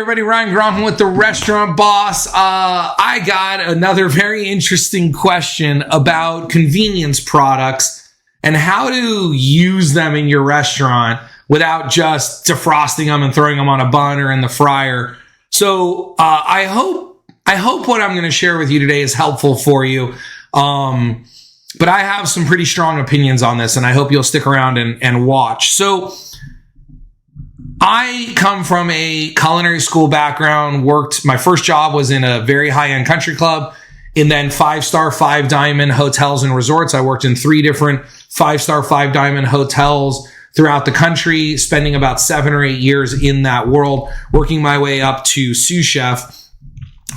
everybody, Ryan Gromham with The Restaurant Boss. I got another very interesting question about convenience products and how to use them in your restaurant without just defrosting them and throwing them on a bun or in the fryer. So I hope what I'm going to share with you today is helpful for you. But I have some pretty strong opinions on this, and I hope you'll stick around and watch. So I come from a culinary school background, my first job was in a very high-end country club, and then 5-star, 5-diamond hotels and resorts. I worked in 3 different 5-star, 5-diamond hotels throughout the country, spending about 7 or 8 years in that world, working my way up to sous chef.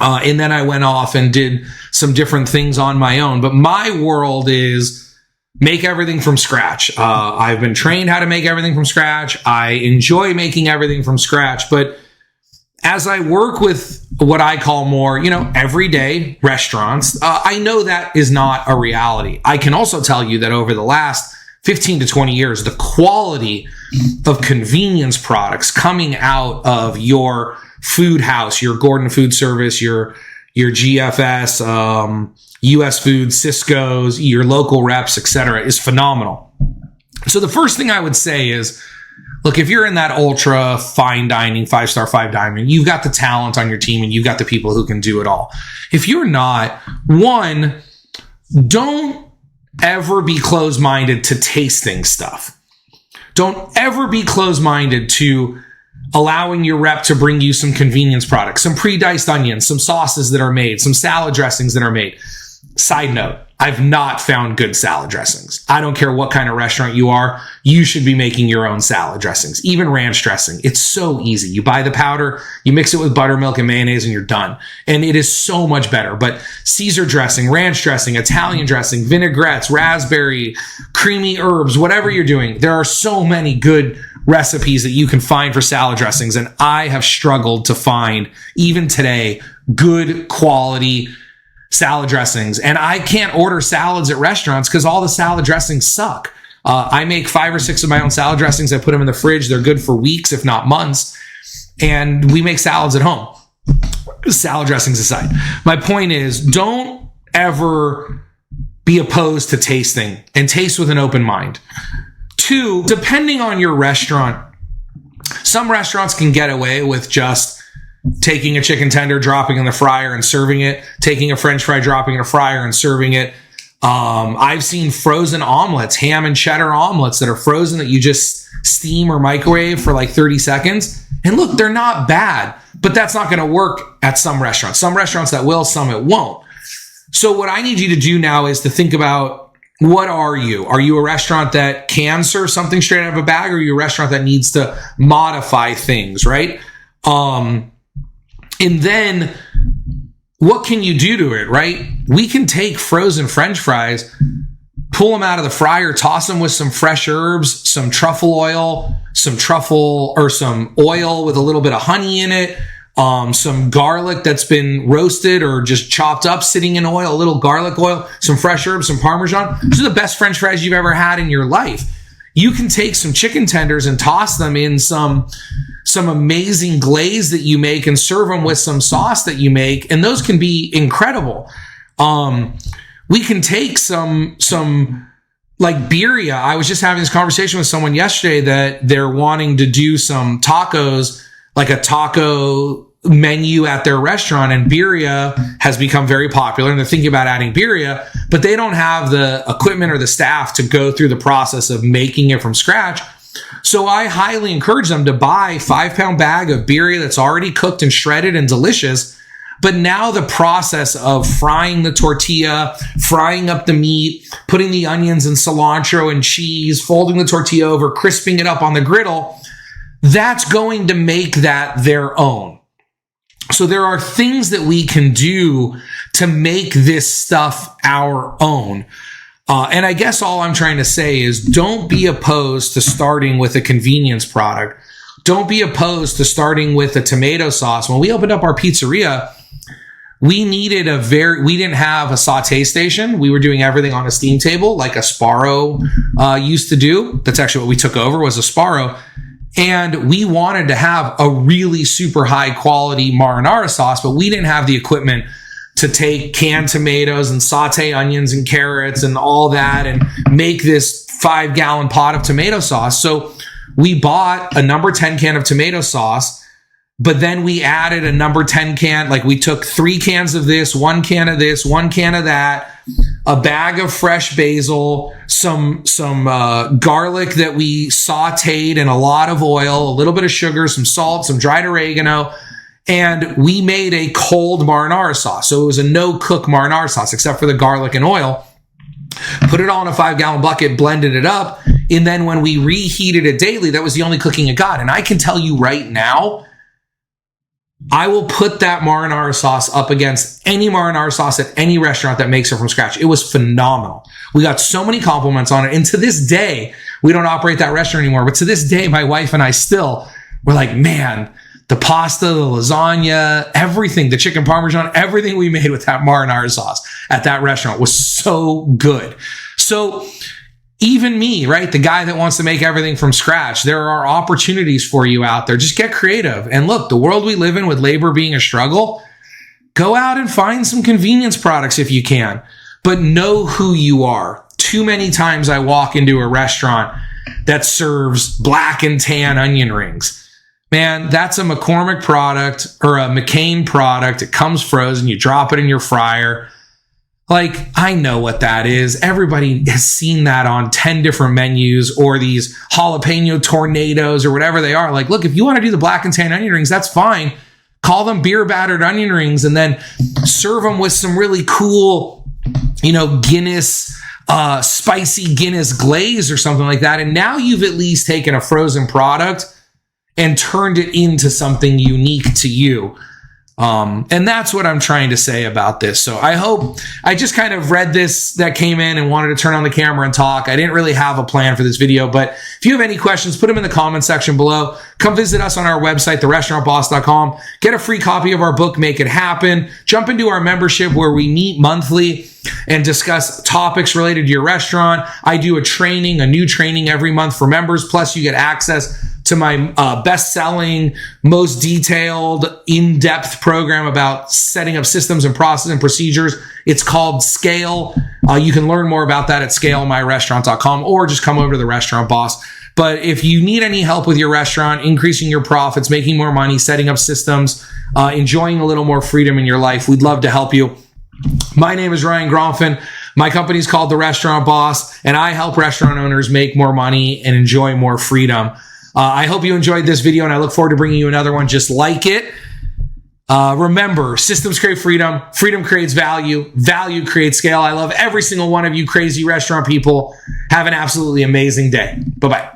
And then I went off and did some different things on my own. But my world is make everything from scratch. I've been trained how to make everything from scratch. I enjoy making everything from scratch. But as I work with what I call more, everyday restaurants, I know that is not a reality. I can also tell you that over the last 15 to 20 years, the quality of convenience products coming out of your food house, your Gordon Food Service, your GFS, US Foods, Cisco's, your local reps, etc., is phenomenal. So the first thing I would say is, look, if you're in that ultra fine dining, 5-star, 5-diamond, you've got the talent on your team and you've got the people who can do it all. If you're not, one, don't ever be closed-minded to tasting stuff. Don't ever be closed-minded to allowing your rep to bring you some convenience products, some pre-diced onions, some sauces that are made, some salad dressings that are made. Side note, I've not found good salad dressings. I don't care what kind of restaurant you are. You should be making your own salad dressings, even ranch dressing. It's so easy. You buy the powder, you mix it with buttermilk and mayonnaise, and you're done. And it is so much better. But Caesar dressing, ranch dressing, Italian dressing, vinaigrettes, raspberry, creamy herbs, whatever you're doing, there are so many good recipes that you can find for salad dressings. And I have struggled to find, even today, good quality salad dressings. And I can't order salads at restaurants because all the salad dressings suck. I make 5 or 6 of my own salad dressings. I put them in the fridge. They're good for weeks, if not months. And we make salads at home. Salad dressings aside. My point is, don't ever be opposed to tasting, and taste with an open mind. 2, depending on your restaurant, some restaurants can get away with just taking a chicken tender, dropping in the fryer and serving it, taking a French fry, dropping in a fryer and serving it. I've seen frozen omelets, ham and cheddar omelets that are frozen that you just steam or microwave for like 30 seconds. And look, they're not bad, but that's not going to work at some restaurants. Some restaurants that will, some it won't. So what I need you to do now is to think about, what are you? Are you a restaurant that can serve something straight out of a bag, or are you a restaurant that needs to modify things, right? And then what can you do to it, right? We can take frozen French fries, pull them out of the fryer, toss them with some fresh herbs, some truffle oil, some oil with a little bit of honey in it, some garlic that's been roasted or just chopped up, sitting in oil, a little garlic oil, some fresh herbs, some Parmesan. These are the best French fries you've ever had in your life. You can take some chicken tenders and toss them in some amazing glaze that you make and serve them with some sauce that you make, and those can be incredible. We can take some like birria. I was just having this conversation with someone yesterday that they're wanting to do some tacos, like a taco menu at their restaurant, and birria has become very popular, and they're thinking about adding birria, but they don't have the equipment or the staff to go through the process of making it from scratch. So I highly encourage them to buy a 5-pound bag of birria that's already cooked and shredded and delicious. But now the process of frying the tortilla, frying up the meat, putting the onions and cilantro and cheese, folding the tortilla over, crisping it up on the griddle, that's going to make that their own. So there are things that we can do to make this stuff our own. And I guess all I'm trying to say is, don't be opposed to starting with a convenience product. Don't be opposed to starting with a tomato sauce. When we opened up our pizzeria, we didn't have a saute station. We were doing everything on a steam table like a Sparrow used to do. That's actually what we took over, was a Sparrow. And we wanted to have a really super high quality marinara sauce, but we didn't have the equipment to take canned tomatoes and saute onions and carrots and all that and make this 5-gallon pot of tomato sauce. So we bought a number 10 can of tomato sauce, but then we added a number 10 can. Like we took 3 cans of this, 1 can of this, 1 can of that, a bag of fresh basil, some garlic that we sauteed in a lot of oil, a little bit of sugar, some salt, some dried oregano. And we made a cold marinara sauce. So it was a no-cook marinara sauce, except for the garlic and oil. Put it all in a 5-gallon bucket, blended it up. And then when we reheated it daily, that was the only cooking it got. And I can tell you right now, I will put that marinara sauce up against any marinara sauce at any restaurant that makes it from scratch. It was phenomenal. We got so many compliments on it. And to this day, we don't operate that restaurant anymore. But to this day, my wife and I still, we're like, man, the pasta, the lasagna, everything, the chicken parmesan, everything we made with that marinara sauce at that restaurant was so good. So even me, right, the guy that wants to make everything from scratch, there are opportunities for you out there. Just get creative. And look, the world we live in with labor being a struggle, go out and find some convenience products if you can, but know who you are. Too many times I walk into a restaurant that serves black and tan onion rings. Man, that's a McCormick product or a McCain product. It comes frozen. You drop it in your fryer. Like, I know what that is. Everybody has seen that on 10 different menus or these jalapeno tornadoes or whatever they are. Like, look, if you want to do the black and tan onion rings, that's fine. Call them beer battered onion rings and then serve them with some really cool, Guinness, spicy Guinness glaze or something like that. And now you've at least taken a frozen product and turned it into something unique to you. And that's what I'm trying to say about this. So I just kind of read this that came in and wanted to turn on the camera and talk. I didn't really have a plan for this video, but if you have any questions, put them in the comment section below. Come visit us on our website, therestaurantboss.com. Get a free copy of our book, Make It Happen. Jump into our membership where we meet monthly and discuss topics related to your restaurant. I do a new training every month for members. Plus you get access to my best-selling, most detailed, in-depth program about setting up systems and processes and procedures. It's called Scale. You can learn more about that at scalemyrestaurant.com or just come over to The Restaurant Boss. But if you need any help with your restaurant, increasing your profits, making more money, setting up systems, enjoying a little more freedom in your life, we'd love to help you. My name is Ryan Gronfin. My company is called The Restaurant Boss, and I help restaurant owners make more money and enjoy more freedom. I hope you enjoyed this video, and I look forward to bringing you another one just like it. Remember, systems create freedom. Freedom creates value. Value creates scale. I love every single one of you crazy restaurant people. Have an absolutely amazing day. Bye-bye.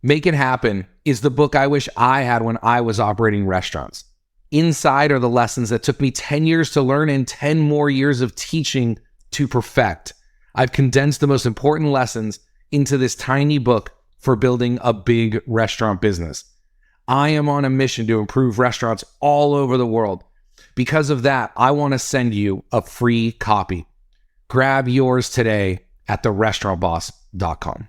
Make It Happen is the book I wish I had when I was operating restaurants. Inside are the lessons that took me 10 years to learn and 10 more years of teaching to perfect. I've condensed the most important lessons into this tiny book for building a big restaurant business. I am on a mission to improve restaurants all over the world. Because of that, I want to send you a free copy. Grab yours today at therestaurantboss.com.